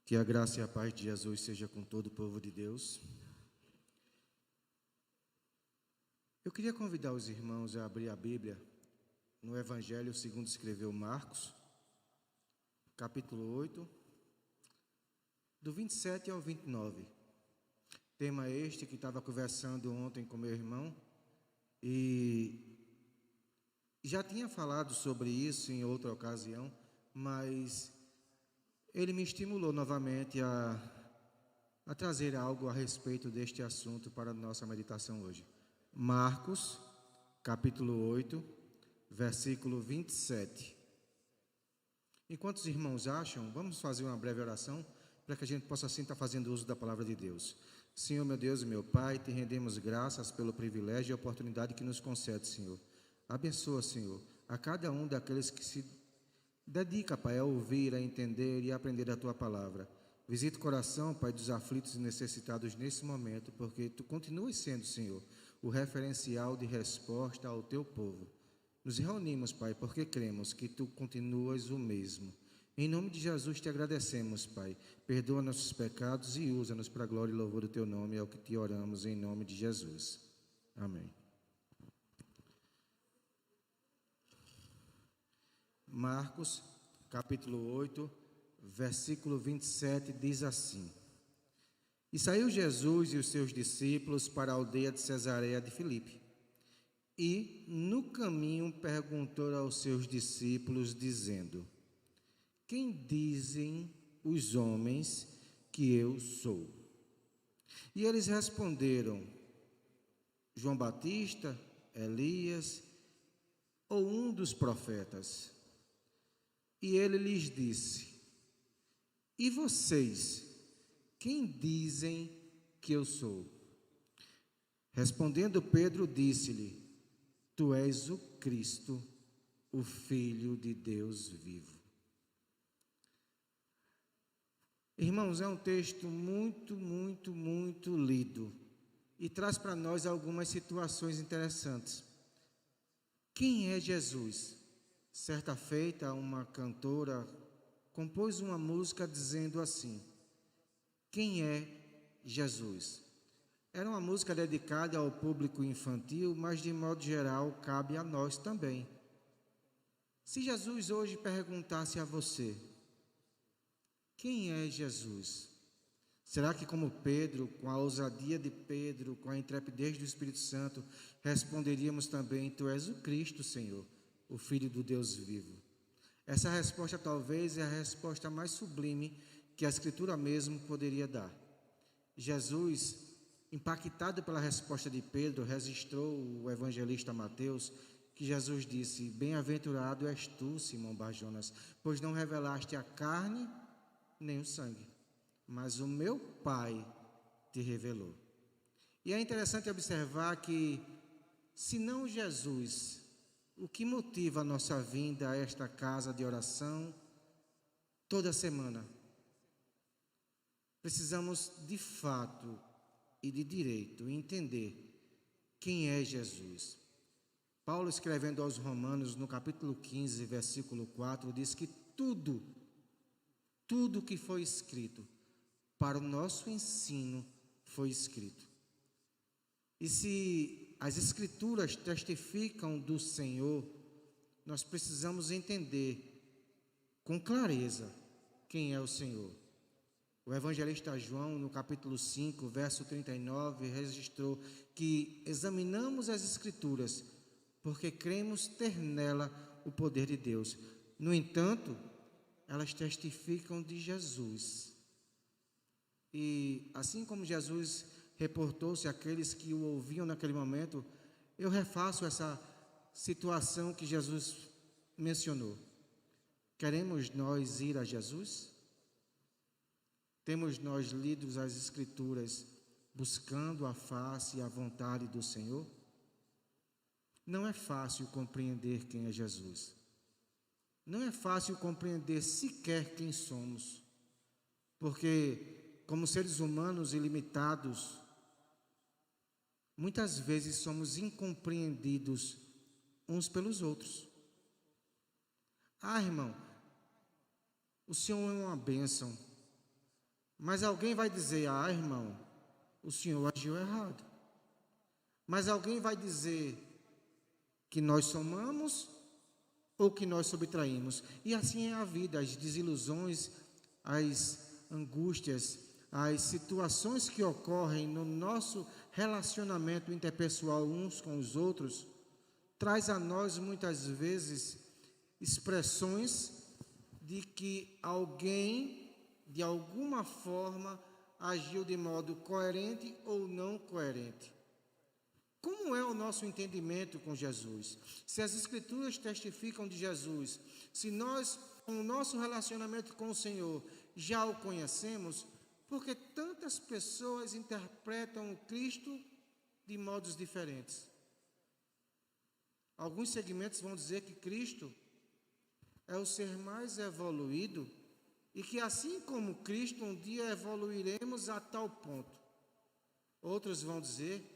Que a graça e a paz de Jesus seja com todo o povo de Deus. Eu queria convidar os irmãos a abrir a Bíblia no Evangelho segundo escreveu Marcos, capítulo 8, do 27 ao 29. Tema este que estava conversando ontem com meu irmão e já tinha falado sobre isso em outra ocasião, mas ele me estimulou novamente a trazer algo a respeito deste assunto para a nossa meditação hoje. Marcos, capítulo 8, versículo 27. Enquanto os irmãos acham, vamos fazer uma breve oração para que a gente possa assim estar fazendo uso da palavra de Deus. Senhor, meu Deus e meu Pai, te rendemos graças pelo privilégio e oportunidade que nos concede, Senhor. Abençoa, Senhor, a cada um daqueles que se dedica, Pai, a ouvir, a entender e a aprender a Tua palavra. Visita o coração, Pai, dos aflitos e necessitados nesse momento, porque Tu continuas sendo, Senhor, o referencial de resposta ao Teu povo. Nos reunimos, Pai, porque cremos que Tu continuas o mesmo. Em nome de Jesus te agradecemos, Pai. Perdoa nossos pecados e usa-nos para a glória e louvor do Teu nome, é o que te oramos em nome de Jesus. Amém. Marcos, capítulo 8, versículo 27, diz assim: E saiu Jesus e os seus discípulos para a aldeia de Cesareia de Filipe. E, no caminho, perguntou aos seus discípulos, dizendo: Quem dizem os homens que eu sou? E eles responderam: João Batista, Elias ou um dos profetas. E ele lhes disse: E vocês, quem dizem que eu sou? Respondendo Pedro, disse-lhe: Tu és o Cristo, o Filho de Deus vivo. Irmãos, é um texto muito lido e traz para nós algumas situações interessantes. Quem é Jesus? Certa feita, uma cantora compôs uma música dizendo assim: Quem é Jesus? Era uma música dedicada ao público infantil, mas de modo geral cabe a nós também. Se Jesus hoje perguntasse a você: Quem é Jesus? Será que, como Pedro, com a ousadia de Pedro, com a intrepidez do Espírito Santo, responderíamos também: Tu és o Cristo, Senhor, o Filho do Deus vivo? Essa resposta talvez é a resposta mais sublime que a Escritura mesmo poderia dar. Jesus, impactado pela resposta de Pedro, registrou o evangelista Mateus, que Jesus disse: Bem-aventurado és tu, Simão Bar-Jonas, pois não revelaste a carne nem o sangue, mas o meu Pai te revelou. E é interessante observar que, se não Jesus, o que motiva a nossa vinda a esta casa de oração toda semana? Precisamos de fato e de direito entender quem é Jesus. Paulo, escrevendo aos Romanos, no capítulo 15, versículo 4, diz que tudo que foi escrito para o nosso ensino foi escrito. E se as Escrituras testificam do Senhor, nós precisamos entender com clareza quem é o Senhor. O evangelista João, no capítulo 5, verso 39, registrou que examinamos as Escrituras porque cremos ter nela o poder de Deus. No entanto, elas testificam de Jesus. E assim como Jesus reportou-se àqueles que o ouviam naquele momento, eu refaço essa situação que Jesus mencionou. Queremos nós ir a Jesus? Temos nós lido as Escrituras buscando a face e a vontade do Senhor? Não é fácil compreender quem é Jesus. Não é fácil compreender sequer quem somos, porque, como seres humanos ilimitados, muitas vezes somos incompreendidos uns pelos outros. Ah, irmão, o Senhor é uma bênção. Mas alguém vai dizer: ah, irmão, o senhor agiu errado. Mas alguém vai dizer que nós somamos ou que nós subtraímos. E assim é a vida, as desilusões, as angústias, as situações que ocorrem no nosso relacionamento interpessoal uns com os outros, traz a nós muitas vezes expressões de que alguém, de alguma forma, agiu de modo coerente ou não coerente. Como é o nosso entendimento com Jesus? Se as Escrituras testificam de Jesus, se nós, com o nosso relacionamento com o Senhor, já o conhecemos, por que tantas pessoas interpretam o Cristo de modos diferentes? Alguns segmentos vão dizer que Cristo é o ser mais evoluído e que, assim como Cristo, um dia evoluiremos a tal ponto. Outros vão dizer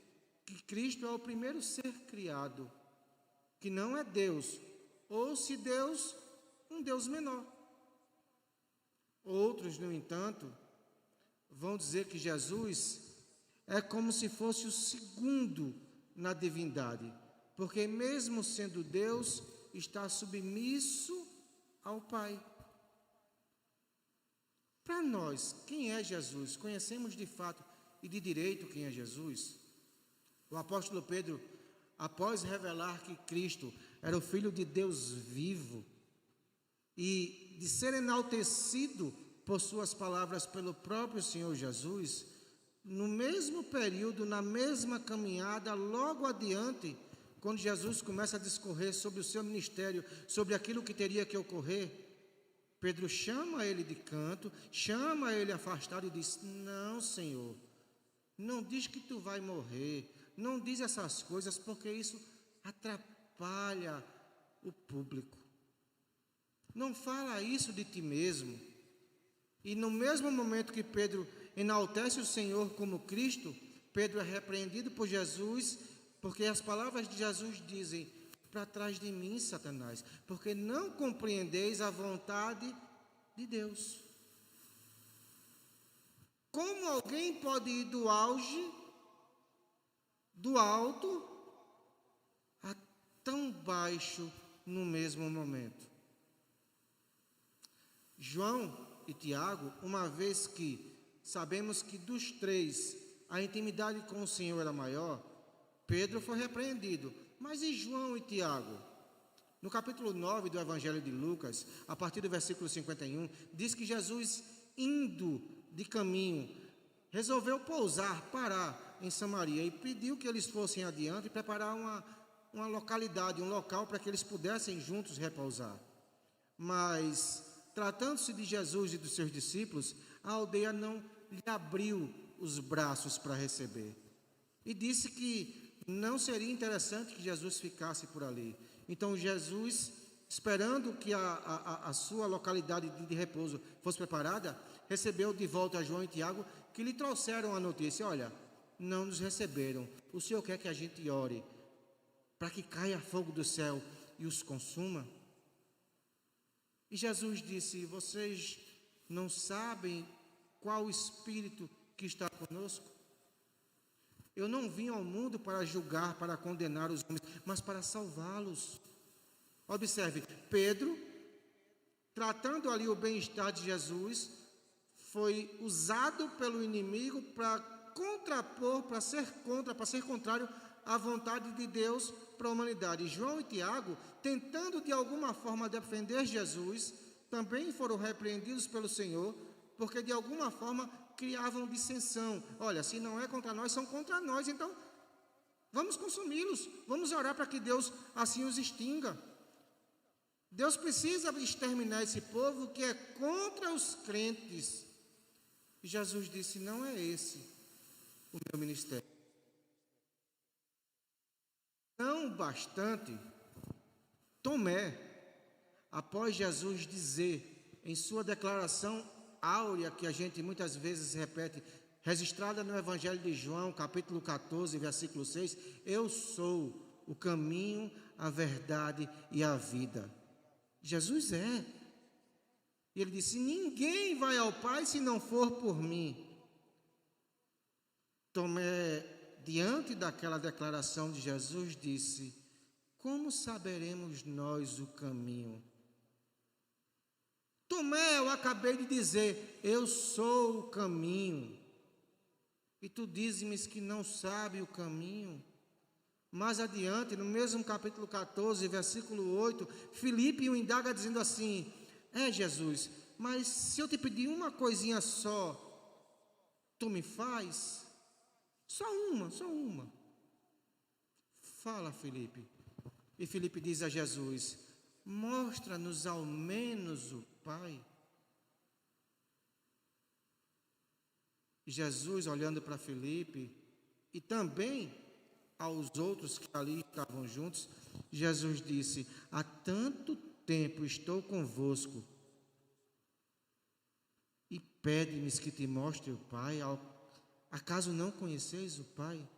que Cristo é o primeiro ser criado, que não é Deus, ou se Deus, um Deus menor. Outros, no entanto, vão dizer que Jesus é como se fosse o segundo na divindade, porque mesmo sendo Deus, está submisso ao Pai. Para nós, quem é Jesus? Conhecemos de fato e de direito quem é Jesus? O apóstolo Pedro, após revelar que Cristo era o Filho de Deus vivo e de ser enaltecido por suas palavras pelo próprio Senhor Jesus, no mesmo período, na mesma caminhada, logo adiante, quando Jesus começa a discorrer sobre o seu ministério, sobre aquilo que teria que ocorrer, Pedro chama ele de canto, chama ele afastado e diz: não, Senhor, não diz que tu vai morrer, não diz essas coisas, porque isso atrapalha o público. Não fala isso de ti mesmo. E no mesmo momento que Pedro enaltece o Senhor como Cristo, Pedro é repreendido por Jesus, porque as palavras de Jesus dizem: para trás de mim, Satanás, porque não compreendeis a vontade de Deus. Como alguém pode ir do auge, do alto, a tão baixo no mesmo momento? João e Tiago, uma vez que sabemos que dos três a intimidade com o Senhor era maior, Pedro foi repreendido. Mas e João e Tiago? No capítulo 9 do Evangelho de Lucas, a partir do versículo 51, diz que Jesus, indo de caminho, resolveu parar em Samaria e pediu que eles fossem adiante e preparar uma localidade, um local para que eles pudessem juntos repousar. Mas, tratando-se de Jesus e dos seus discípulos, a aldeia não lhe abriu os braços para receber. E disse que não seria interessante que Jesus ficasse por ali. Então Jesus, esperando que a sua localidade de repouso fosse preparada, recebeu de volta João e Tiago, que lhe trouxeram a notícia: olha, não nos receberam, o Senhor quer que a gente ore, para que caia fogo do céu e os consuma? E Jesus disse: vocês não sabem qual o Espírito que está conosco? Eu não vim ao mundo para julgar, para condenar os homens, mas para salvá-los. Observe, Pedro, tratando ali o bem-estar de Jesus, foi usado pelo inimigo para contrapor, para ser contrário à vontade de Deus para a humanidade. João e Tiago, tentando de alguma forma defender Jesus, também foram repreendidos pelo Senhor, porque de alguma forma criavam dissensão. Olha, se não é contra nós, são contra nós, então vamos consumi-los, vamos orar para que Deus assim os extinga. Deus precisa exterminar esse povo que é contra os crentes. E Jesus disse: não é esse o meu ministério. Não bastante, Tomé, após Jesus dizer em sua declaração áurea, que a gente muitas vezes repete, registrada no Evangelho de João, capítulo 14, versículo 6, eu sou o caminho, a verdade e a vida. Jesus é. E ele disse: ninguém vai ao Pai se não for por mim. Tomé, diante daquela declaração de Jesus, disse: como saberemos nós o caminho? Tomé, eu acabei de dizer: eu sou o caminho. E tu dizes-me que não sabe o caminho. Mais adiante, no mesmo capítulo 14, versículo 8, Filipe o indaga dizendo assim: Jesus, mas se eu te pedir uma coisinha só, tu me faz? Só uma. Fala, Filipe. E Filipe diz a Jesus: mostra-nos ao menos o Pai. E Jesus, olhando para Filipe, e também aos outros que ali estavam juntos, Jesus disse: há tanto tempo estou convosco, e pede-me que te mostre o Pai. Acaso não conheceis o Pai?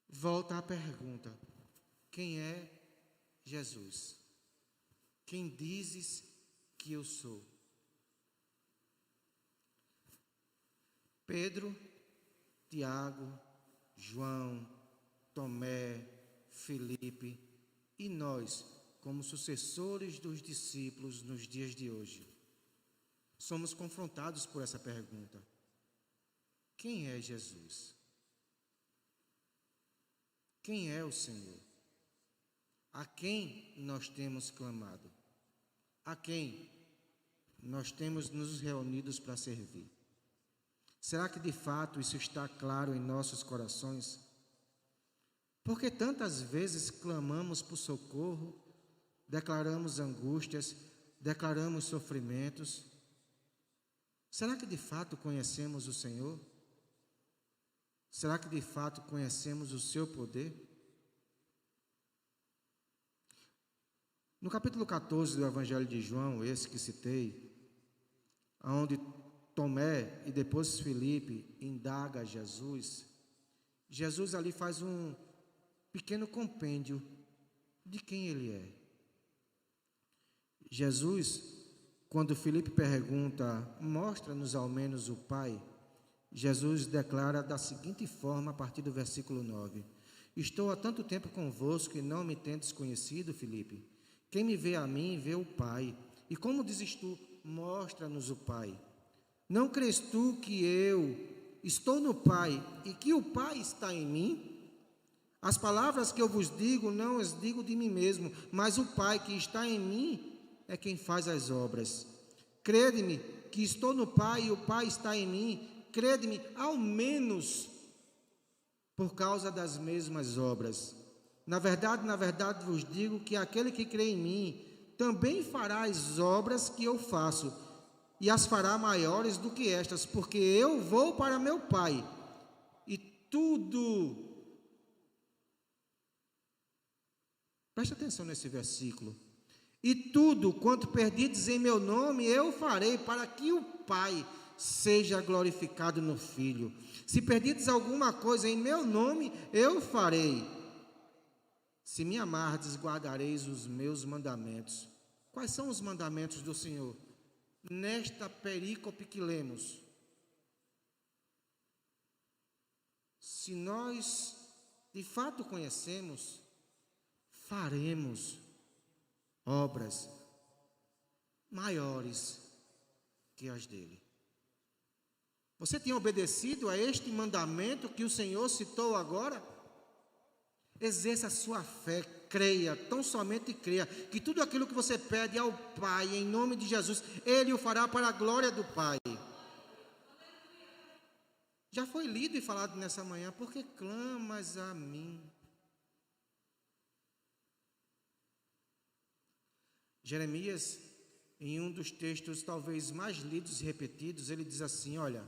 Volta à pergunta: quem é Jesus? Quem dizes que eu sou? Pedro, Tiago, João, Tomé, Filipe e nós, como sucessores dos discípulos nos dias de hoje, somos confrontados por essa pergunta: quem é Jesus? Quem é o Senhor? A quem nós temos clamado? A quem nós temos nos reunidos para servir? Será que de fato isso está claro em nossos corações? Porque tantas vezes clamamos por socorro, declaramos angústias, declaramos sofrimentos. Será que de fato conhecemos o Senhor? Será que de fato conhecemos o seu poder? No capítulo 14 do Evangelho de João, esse que citei, onde Tomé e depois Filipe indaga Jesus, Jesus ali faz um pequeno compêndio de quem ele é. Jesus, quando Filipe pergunta: mostra-nos ao menos o Pai, Jesus declara da seguinte forma, a partir do versículo 9: estou há tanto tempo convosco e não me tendes conhecido, Filipe. Quem me vê a mim, vê o Pai. E como dizes tu: mostra-nos o Pai? Não crês tu que eu estou no Pai e que o Pai está em mim? As palavras que eu vos digo, não as digo de mim mesmo, mas o Pai que está em mim é quem faz as obras. Crede-me que estou no Pai e o Pai está em mim. Crede-me, ao menos, por causa das mesmas obras. Na verdade vos digo que aquele que crê em mim também fará as obras que eu faço, e as fará maiores do que estas, porque eu vou para meu Pai, e tudo, preste atenção nesse versículo, e tudo quanto perdides em meu nome, eu farei, para que o Pai seja glorificado no Filho. Se perdides alguma coisa em meu nome, eu farei. Se me amardes, guardareis os meus mandamentos. Quais são os mandamentos do Senhor? Nesta perícope que lemos, se nós de fato conhecemos, faremos obras maiores que as dele. Você tem obedecido a este mandamento que o Senhor citou agora? Exerça a sua fé, creia, tão somente creia, que tudo aquilo que você pede ao Pai, em nome de Jesus, Ele o fará para a glória do Pai. Já foi lido e falado nessa manhã: porque clamas a mim? Jeremias, em um dos textos talvez mais lidos e repetidos, ele diz assim: olha,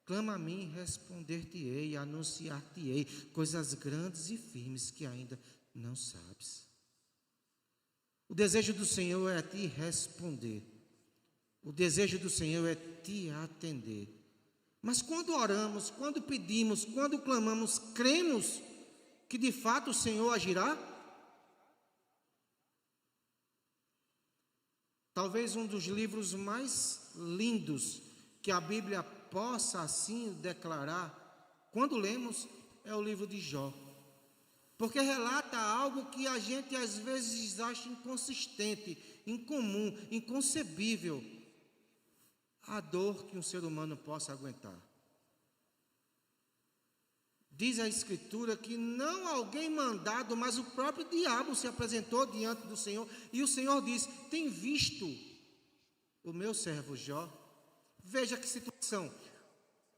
clama a mim, responder-te-ei, anunciar-te-ei coisas grandes e firmes que ainda não sabes. O desejo do Senhor é te responder. O desejo do Senhor é te atender. Mas quando oramos, quando pedimos, quando clamamos, cremos que de fato o Senhor agirá? Talvez um dos livros mais lindos que a Bíblia possa assim declarar, quando lemos, é o livro de Jó. Porque relata algo que a gente às vezes acha inconsistente, incomum, inconcebível. A dor que um ser humano possa aguentar. Diz a Escritura que não alguém mandado, mas o próprio diabo se apresentou diante do Senhor. E o Senhor diz: tem visto o meu servo Jó? Veja que situação.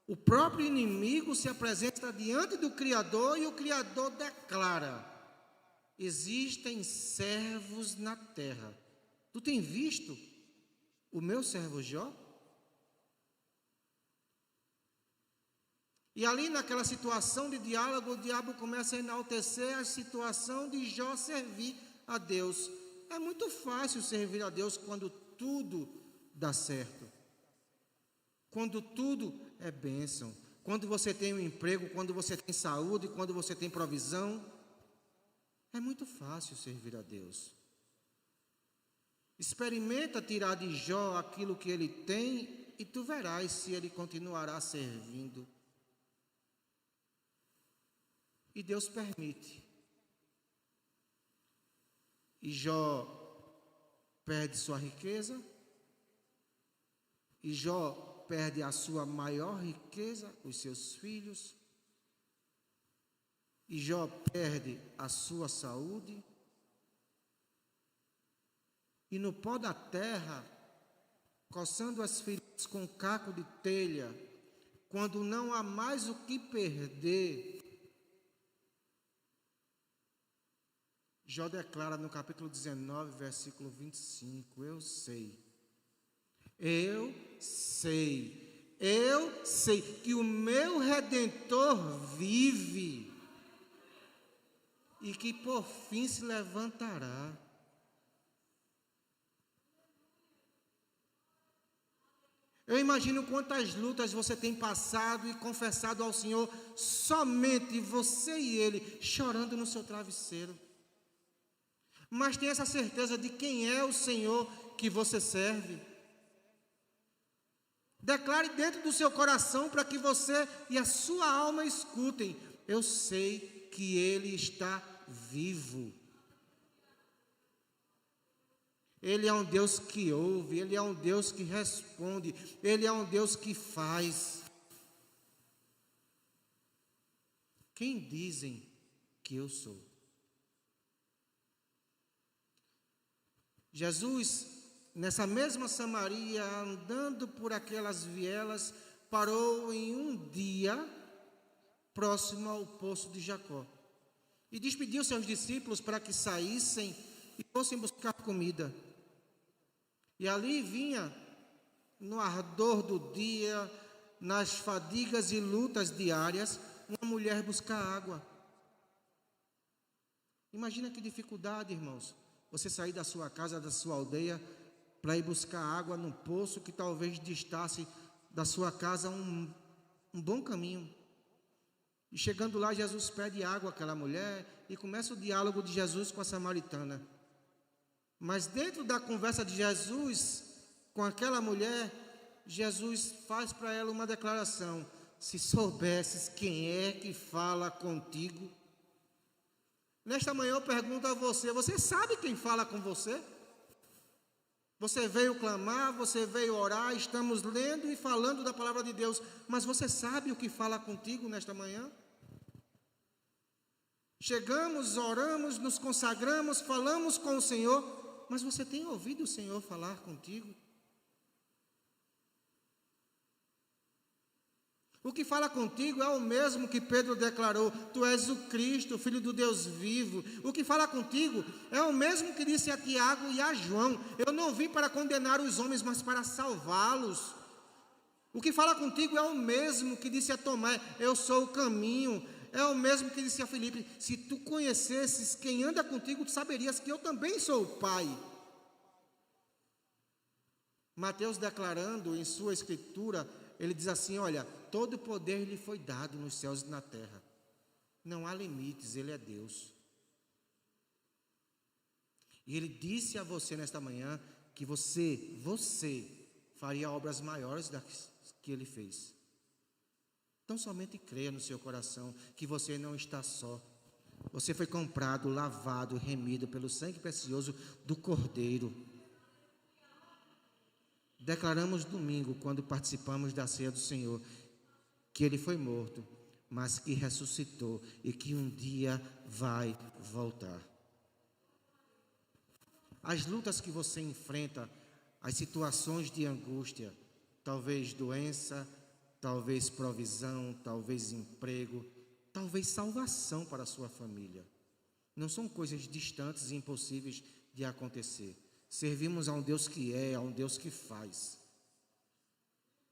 O próprio inimigo se apresenta diante do Criador e o Criador declara: existem servos na terra. Tu tem visto o meu servo Jó? E ali naquela situação de diálogo, o diabo começa a enaltecer a situação de Jó servir a Deus. É muito fácil servir a Deus quando tudo dá certo. Quando tudo é bênção. Quando você tem um emprego, quando você tem saúde, quando você tem provisão. É muito fácil servir a Deus. Experimenta tirar de Jó aquilo que ele tem e tu verás se ele continuará servindo. E Deus permite. E Jó perde sua riqueza. E Jó perde a sua maior riqueza, os seus filhos. E Jó perde a sua saúde. E no pó da terra, coçando as feridas com caco de telha, quando não há mais o que perder, Jó declara no capítulo 19, versículo 25, eu sei que o meu Redentor vive e que por fim se levantará. Eu imagino quantas lutas você tem passado e confessado ao Senhor, somente você e Ele, chorando no seu travesseiro. Mas tenha essa certeza de quem é o Senhor que você serve. Declare dentro do seu coração para que você e a sua alma escutem: eu sei que Ele está vivo. Ele é um Deus que ouve, Ele é um Deus que responde, Ele é um Deus que faz. Quem dizem que eu sou? Jesus, nessa mesma Samaria, andando por aquelas vielas, parou em um dia próximo ao poço de Jacó e despediu seus discípulos para que saíssem e fossem buscar comida. E ali vinha, no ardor do dia, nas fadigas e lutas diárias, uma mulher buscar água. Imagina que dificuldade, irmãos, você sair da sua casa, da sua aldeia, para ir buscar água num poço que talvez distasse da sua casa um bom caminho. E chegando lá, Jesus pede água àquela mulher e começa o diálogo de Jesus com a samaritana. Mas dentro da conversa de Jesus com aquela mulher, Jesus faz para ela uma declaração: se soubesses quem é que fala contigo. Nesta manhã eu pergunto a você: você sabe quem fala com você? Você veio clamar, você veio orar, estamos lendo e falando da palavra de Deus, mas você sabe o que fala contigo nesta manhã? Chegamos, oramos, nos consagramos, falamos com o Senhor, mas você tem ouvido o Senhor falar contigo? O que fala contigo é o mesmo que Pedro declarou: tu és o Cristo, o Filho do Deus vivo. O que fala contigo é o mesmo que disse a Tiago e a João: eu não vim para condenar os homens, mas para salvá-los. O que fala contigo é o mesmo que disse a Tomé: eu sou o caminho. É o mesmo que disse a Filipe: se tu conhecesses quem anda contigo, tu saberias que eu também sou o Pai. Mateus, declarando em sua escritura, ele diz assim: olha, todo poder lhe foi dado nos céus e na terra. Não há limites, Ele é Deus. E Ele disse a você nesta manhã que você faria obras maiores das que ele fez. Então somente creia no seu coração que você não está só. Você foi comprado, lavado, remido pelo sangue precioso do Cordeiro. Declaramos domingo, quando participamos da ceia do Senhor, que ele foi morto, mas que ressuscitou e que um dia vai voltar. As lutas que você enfrenta, as situações de angústia, talvez doença, talvez provisão, talvez emprego, talvez salvação para a sua família. Não são coisas distantes e impossíveis de acontecer. Servimos a um Deus que é, a um Deus que faz.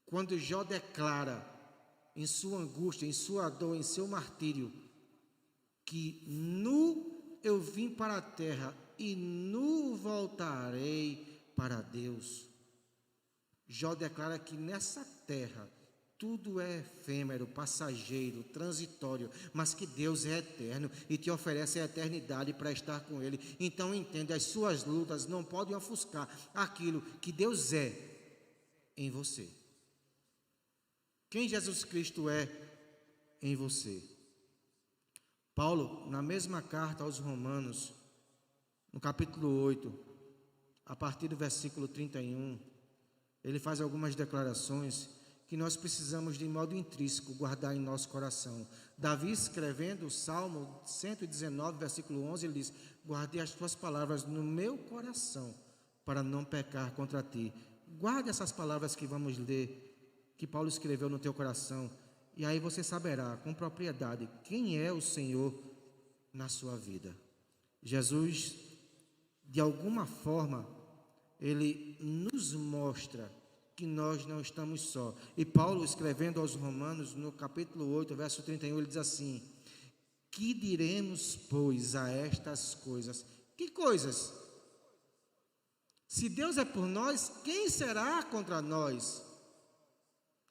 Quando Jó declara em sua angústia, em sua dor, em seu martírio, que nu eu vim para a terra e nu voltarei para Deus. Jó declara que nessa terra tudo é efêmero, passageiro, transitório, mas que Deus é eterno e te oferece a eternidade para estar com Ele. Então entenda, as suas lutas não podem ofuscar aquilo que Deus é em você. Quem Jesus Cristo é em você? Paulo, na mesma carta aos Romanos, no capítulo 8, a partir do versículo 31, ele faz algumas declarações que nós precisamos de modo intrínseco guardar em nosso coração. Davi, escrevendo o Salmo 119, versículo 11, ele diz: guardei as tuas palavras no meu coração para não pecar contra ti. Guarde essas palavras que vamos ler, que Paulo escreveu no teu coração, e aí você saberá com propriedade quem é o Senhor na sua vida. Jesus, de alguma forma, ele nos mostra que nós não estamos só. E Paulo, escrevendo aos Romanos, no capítulo 8, verso 31, ele diz assim: que diremos, pois, a estas coisas? Que coisas? Se Deus é por nós, quem será contra nós?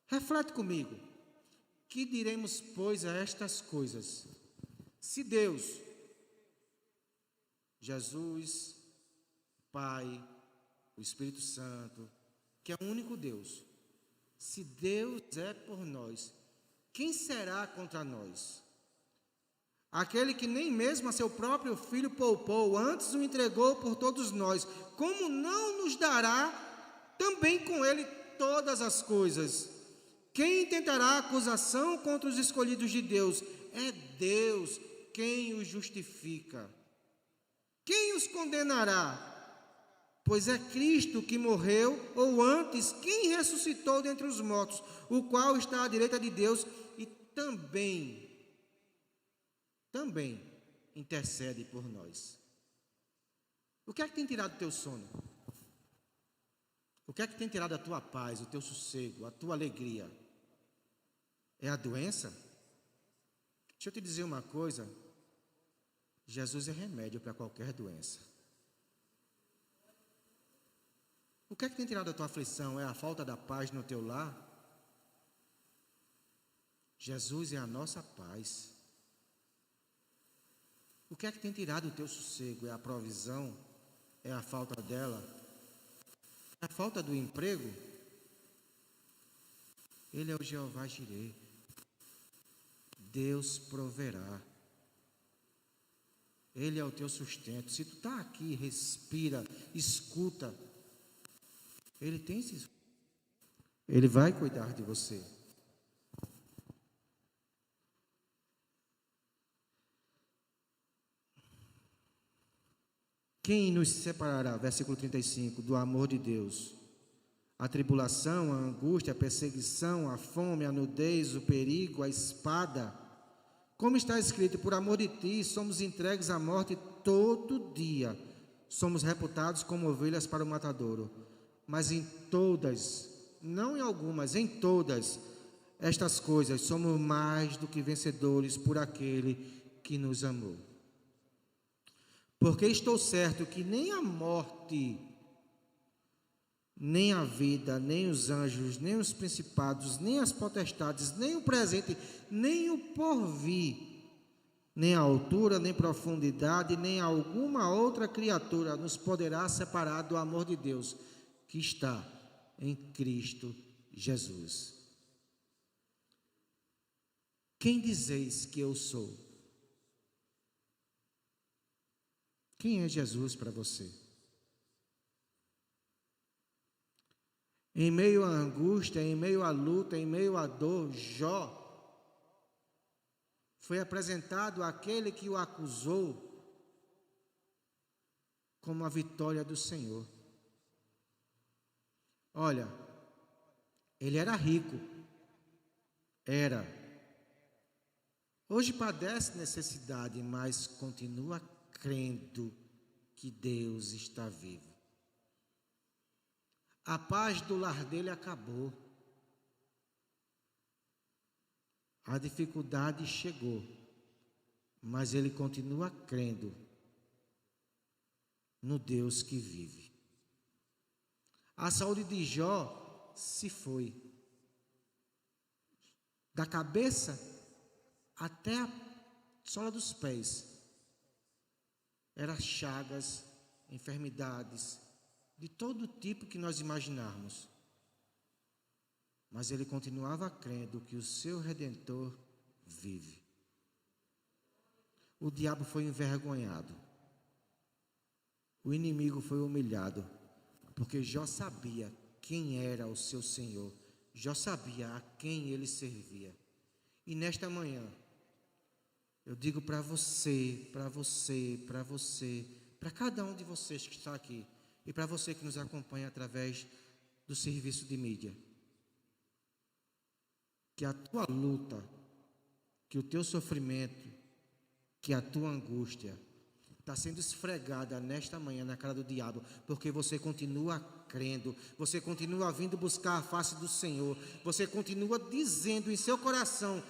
Reflete comigo. Que diremos, pois, a estas coisas? Se Deus, Jesus, Pai, o Espírito Santo, que é o único Deus, se Deus é por nós, quem será contra nós? Aquele que nem mesmo a seu próprio Filho poupou, antes o entregou por todos nós, como não nos dará também com ele todas as coisas? Quem intentará acusação contra os escolhidos de Deus? É Deus quem os justifica. Quem os condenará? Pois é Cristo que morreu, ou antes, quem ressuscitou dentre os mortos, o qual está à direita de Deus e também intercede por nós. O que é que tem tirado o teu sono? O que é que tem tirado a tua paz, o teu sossego, a tua alegria? É a doença? Deixa eu te dizer uma coisa: Jesus é remédio para qualquer doença. O que é que tem tirado a tua aflição? É a falta da paz no teu lar? Jesus é a nossa paz. O que é que tem tirado o teu sossego? É a provisão? É a falta dela? É a falta do emprego? Ele é o Jeová Jireh. Deus proverá. Ele é o teu sustento. Se tu está aqui, respira, escuta, Ele tem esse. Ele vai cuidar de você. Quem nos separará, versículo 35, do amor de Deus? A tribulação, a angústia, a perseguição, a fome, a nudez, o perigo, a espada. Como está escrito: por amor de ti somos entregues à morte todo dia. Somos reputados como ovelhas para o matadouro. Mas em todas, não em algumas, em todas estas coisas somos mais do que vencedores por aquele que nos amou. Porque estou certo que nem a morte, nem a vida, nem os anjos, nem os principados, nem as potestades, nem o presente, nem o porvir, nem a altura, nem profundidade, nem alguma outra criatura nos poderá separar do amor de Deus que está em Cristo Jesus. Quem dizeis que eu sou? Quem é Jesus para você? Em meio à angústia, em meio à luta, em meio à dor, Jó foi apresentado àquele que o acusou como a vitória do Senhor. Olha, ele era rico, era. Hoje padece necessidade, mas continua crendo que Deus está vivo. A paz do lar dele acabou. A dificuldade chegou, mas ele continua crendo no Deus que vive. A saúde de Jó se foi. Da cabeça até a sola dos pés. Eram chagas, enfermidades, de todo tipo que nós imaginarmos. Mas ele continuava crendo que o seu Redentor vive. O diabo foi envergonhado. O inimigo foi humilhado. Porque Jó sabia quem era o seu Senhor. Jó sabia a quem ele servia. E nesta manhã, eu digo para você, para cada um de vocês que está aqui, e para você que nos acompanha através do serviço de mídia, que a tua luta, que o teu sofrimento, que a tua angústia está sendo esfregada nesta manhã na cara do diabo, porque você continua crendo, você continua vindo buscar a face do Senhor, você continua dizendo em seu coração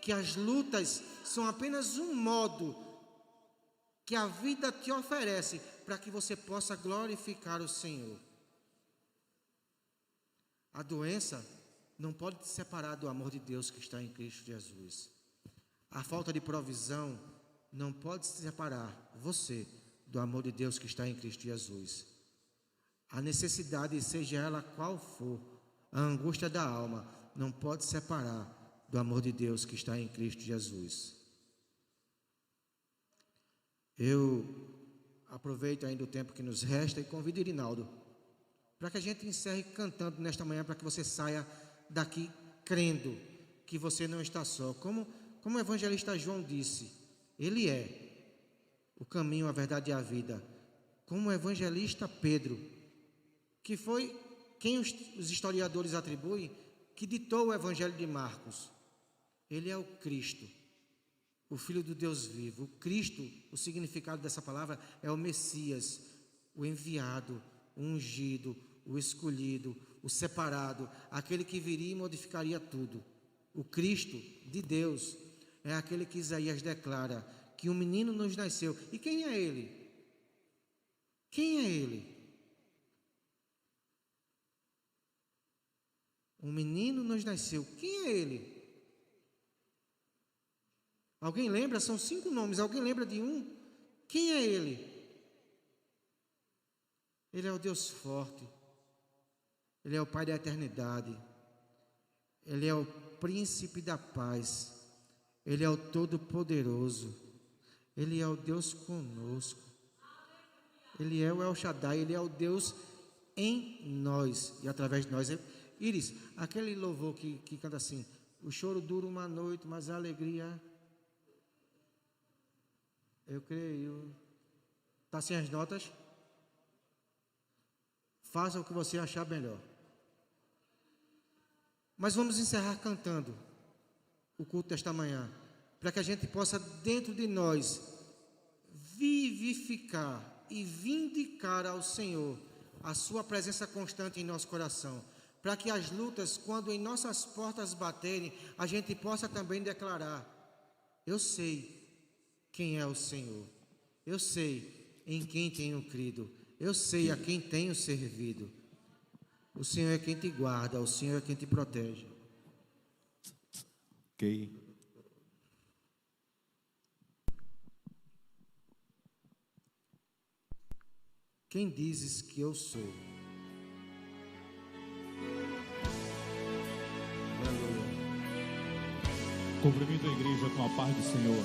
que as lutas são apenas um modo que a vida te oferece para que você possa glorificar o Senhor. A doença não pode te separar do amor de Deus que está em Cristo Jesus. A falta de provisão não pode separar você do amor de Deus que está em Cristo Jesus. A necessidade, seja ela qual for, a angústia da alma, não pode separar do amor de Deus que está em Cristo Jesus. Eu aproveito ainda o tempo que nos resta e convido Irinaldo para que a gente encerre cantando nesta manhã, para que você saia daqui crendo que você não está só. Como o evangelista João disse, ele é o caminho, a verdade e a vida. Como o evangelista Pedro, que foi quem os historiadores atribuem, que ditou o evangelho de Marcos. Ele é o Cristo, o Filho do Deus vivo. O Cristo, o significado dessa palavra é o Messias, o enviado, o ungido, o escolhido, o separado, aquele que viria e modificaria tudo. O Cristo de Deus é aquele que Isaías declara que um menino nos nasceu. E quem é ele? Quem é ele? Um menino nos nasceu. Quem é ele? Alguém lembra? São 5 nomes. Alguém lembra de um? Quem é ele? Ele é o Deus forte. Ele é o Pai da eternidade. Ele é o Príncipe da paz. Ele é o Todo-Poderoso. Ele é o Deus conosco. Ele é o El Shaddai. Ele é o Deus em nós e através de nós. Iris, aquele louvor que canta assim: o choro dura uma noite, mas a alegria... Eu creio. Está sem as notas? Faça o que você achar melhor. Mas vamos encerrar cantando o culto desta manhã, para que a gente possa, dentro de nós, vivificar e vindicar ao Senhor a sua presença constante em nosso coração, para que as lutas, quando em nossas portas baterem, a gente possa também declarar: eu sei quem é o Senhor, eu sei em quem tenho crido, eu sei a quem tenho servido. O Senhor é quem te guarda, o Senhor é quem te protege. Ok. quem dizes que eu sou? Aleluia. Cumprimento a igreja com a paz do Senhor.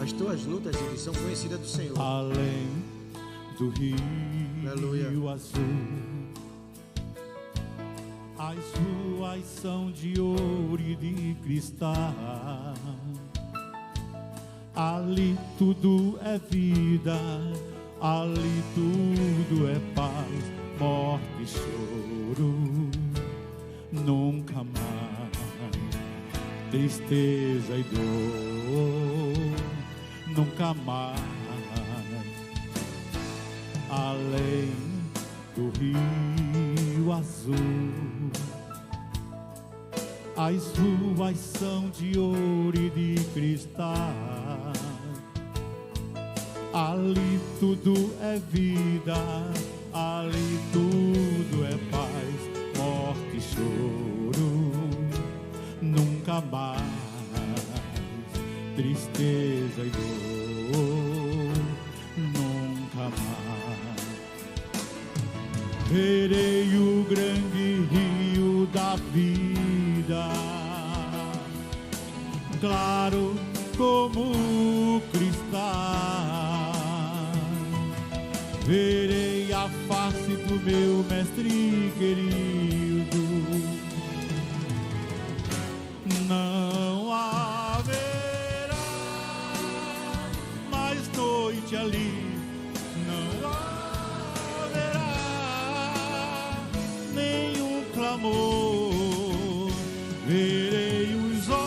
As tuas lutas, eles são conhecidas do Senhor. Além do rio Aleluia. azul, as ruas são de ouro e de cristal. Ali tudo é vida, ali tudo é paz, morte e choro. Nunca mais tristeza e dor, nunca mais. Além do rio azul, as ruas são de ouro e de cristal. Ali tudo é vida, ali tudo é paz, morte e choro. Nunca mais tristeza e dor, nunca mais. Verei o grande rio da vida, claro como cristal. Verei a face do meu mestre querido. Não haverá mais noite ali, não haverá nenhum clamor. Verei os olhos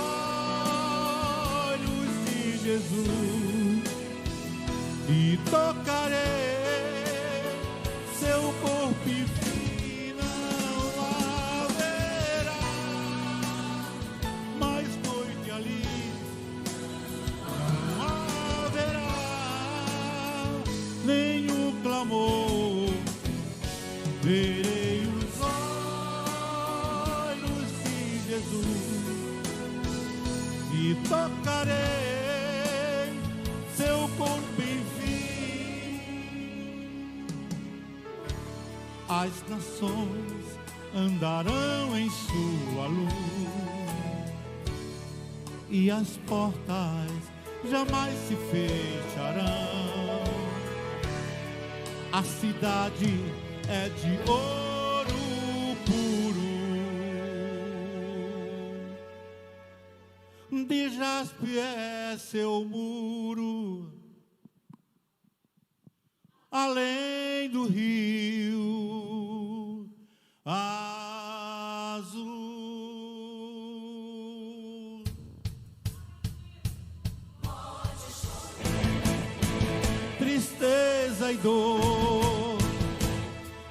de Jesus e tocarei seu corpo e fim. Não haverá mais noite ali, não haverá nenhum clamor. Verei os olhos de Jesus e tocarei seu corpo e fim. As nações andarão em sua luz e as portas jamais se fecharão. A cidade é de ouro puro, de jaspe é seu muro. Além do rio azul, tristeza e dor,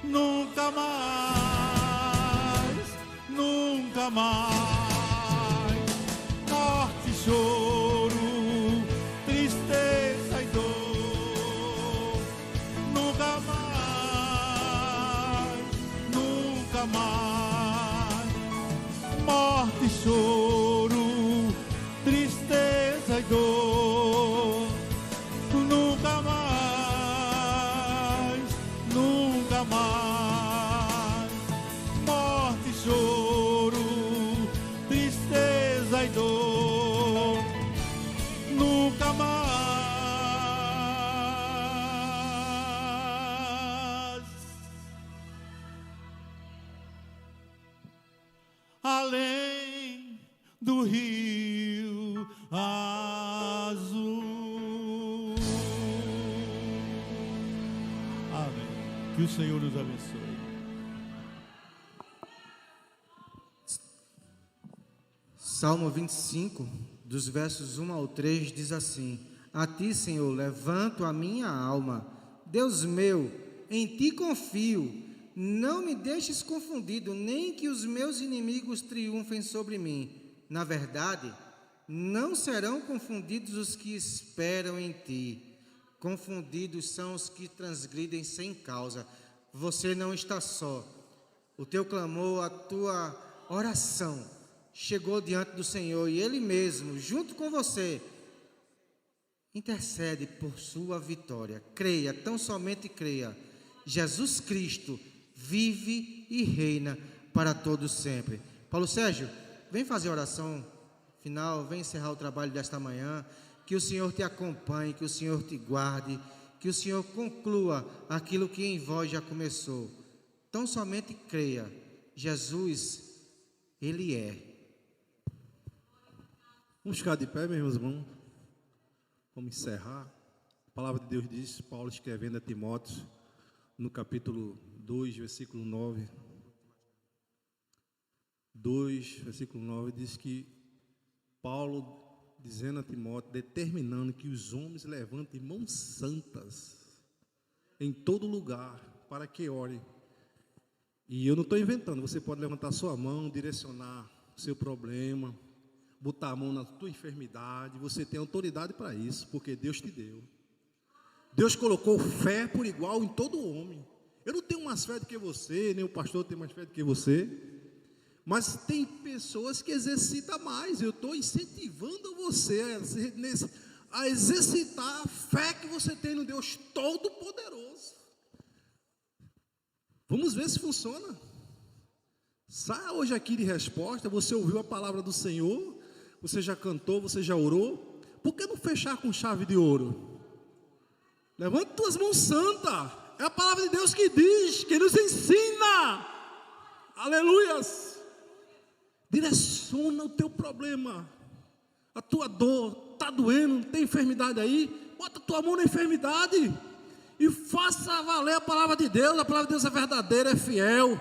nunca mais, nunca mais. Morte e choro, tristeza e dor, nunca mais, nunca mais. Morte e choro, tristeza e dor, nunca mais, nunca mais. Morte e choro, tristeza e dor, nunca mais. Além do rio azul. Amém. Que o Senhor nos abençoe. Salmo 25, dos versos 1 ao 3, diz assim: A ti, Senhor, levanto a minha alma. Deus meu, em ti confio. Não me deixes confundido, nem que os meus inimigos triunfem sobre mim. Na verdade, não serão confundidos os que esperam em ti. Confundidos são os que transgridem sem causa. Você não está só. O teu clamor, a tua oração chegou diante do Senhor, e Ele mesmo, junto com você, intercede por sua vitória. Creia, tão somente creia. Jesus Cristo vive e reina para todos sempre. Paulo Sérgio, vem fazer a oração final, vem encerrar o trabalho desta manhã. Que o Senhor te acompanhe, que o Senhor te guarde, que o Senhor conclua aquilo que em vós já começou. Tão somente creia. Jesus, Ele é. Vamos ficar de pé, meus irmãos. Vamos encerrar. A palavra de Deus diz, Paulo escrevendo a Timóteo, no capítulo 2, versículo 9. 2, versículo 9, diz que Paulo, dizendo a Timóteo, determinando que os homens levantem mãos santas em todo lugar, para que orem. E eu não estou inventando, você pode levantar sua mão, direcionar o seu problema, botar a mão na tua enfermidade, você tem autoridade para isso, porque Deus te deu. Deus colocou fé por igual em todo homem. Eu não tenho mais fé do que você, nem o pastor tem mais fé do que você, mas tem pessoas que exercitam mais. Eu estou incentivando você a exercitar a fé que você tem no Deus Todo-Poderoso. Vamos ver se funciona. Saia hoje aqui de resposta. Você ouviu a palavra do Senhor, você já cantou, você já orou. Por que não fechar com chave de ouro? Levante tuas mãos santas. É a palavra de Deus que diz, que nos ensina. Aleluias. Direciona o teu problema. A tua dor está doendo, tem enfermidade aí, bota a tua mão na enfermidade e faça valer a palavra de Deus. A palavra de Deus é verdadeira, é fiel,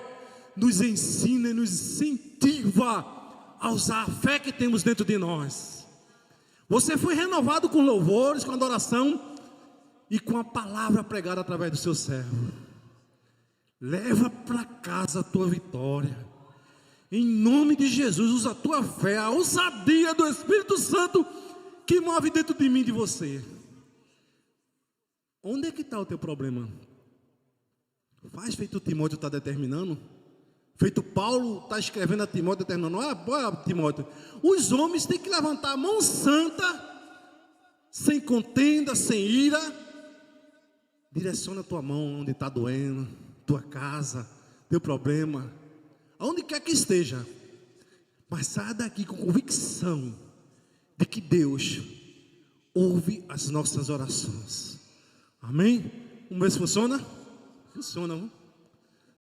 nos ensina e nos incentiva a usar a fé que temos dentro de nós. Você foi renovado com louvores, com adoração e com a palavra pregada através do seu servo. Leva para casa a tua vitória. Em nome de Jesus, usa a tua fé, a ousadia do Espírito Santo que move dentro de mim e de você. Onde é que está o teu problema? Faz feito Timóteo está determinando, feito Paulo está escrevendo a Timóteo, determinando. Olha, Timóteo, os homens têm que levantar a mão santa, sem contenda, sem ira. Direciona a tua mão onde está doendo, tua casa, teu problema, aonde quer que esteja, mas saia daqui com convicção de que Deus ouve as nossas orações. Amém? Vamos ver se funciona? Funciona, não?